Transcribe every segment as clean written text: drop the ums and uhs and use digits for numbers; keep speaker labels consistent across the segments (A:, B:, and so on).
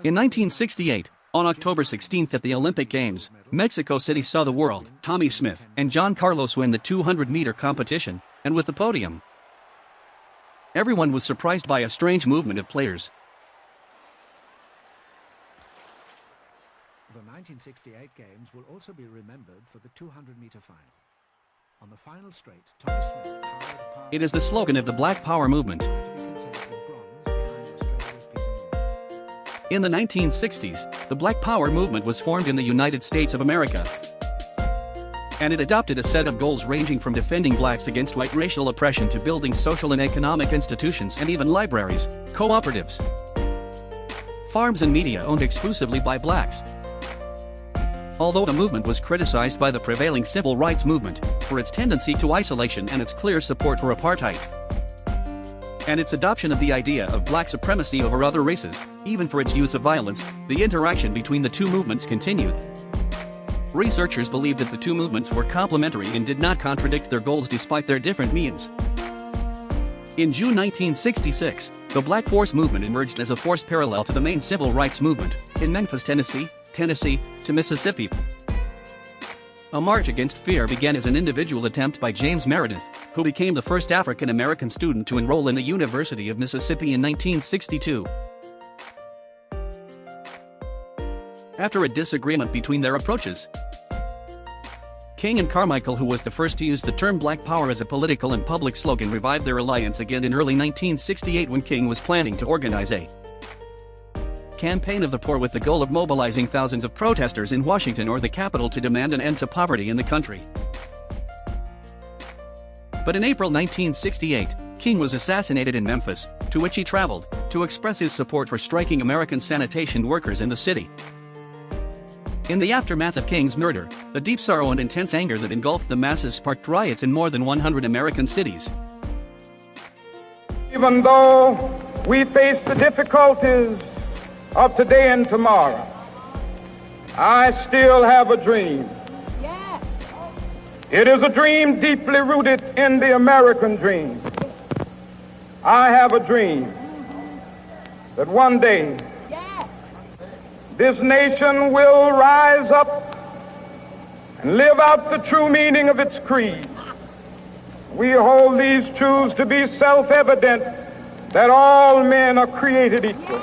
A: In 1968, on October 16th at the Olympic Games, Mexico City saw the world, Tommie Smith and John Carlos win the 200-meter competition, and with the podium. Everyone was surprised by a strange movement of players.
B: The 1968 Games will also be remembered for the 200-meter final. On the final straight, Tommie Smith powered past.
A: It is the slogan of the Black Power movement. In the 1960s, the Black Power movement was formed in the United States of America, and it adopted a set of goals ranging from defending blacks against white racial oppression to building social and economic institutions and even libraries, cooperatives, farms and media owned exclusively by blacks. Although the movement was criticized by the prevailing civil rights movement for its tendency to isolation and its clear support for apartheid, and its adoption of the idea of black supremacy over other races, even for its use of violence, the interaction between the two movements continued. Researchers believe that the two movements were complementary and did not contradict their goals despite their different means. In June 1966, the Black Force movement emerged as a force parallel to the main civil rights movement, in Memphis, Tennessee to Mississippi. A march against fear began as an individual attempt by James Meredith, who became the first African-American student to enroll in the University of Mississippi in 1962. After a disagreement between their approaches, King and Carmichael, who was the first to use the term Black Power as a political and public slogan, revived their alliance again in early 1968 when King was planning to organize a campaign of the poor with the goal of mobilizing thousands of protesters in Washington or the Capitol to demand an end to poverty in the country. But in April 1968, King was assassinated in Memphis, to which he traveled, to express his support for striking American sanitation workers in the city. In the aftermath of King's murder, the deep sorrow and intense anger that engulfed the masses sparked riots in more than 100 American cities.
C: Even though we face the difficulties of today and tomorrow, I still have a dream.
D: Yeah.
C: It is a dream deeply rooted in the American dream. I have a dream that one day this nation will rise up and live out the true meaning of its creed. We hold these truths to be self-evident, that all men are created equal.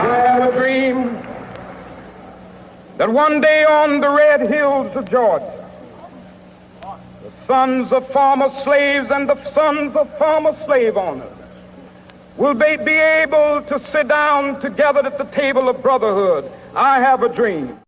C: I have a dream that one day on the red hills of Georgia, the sons of former slaves and the sons of former slave owners will be able to sit down together at the table of brotherhood. I have a dream.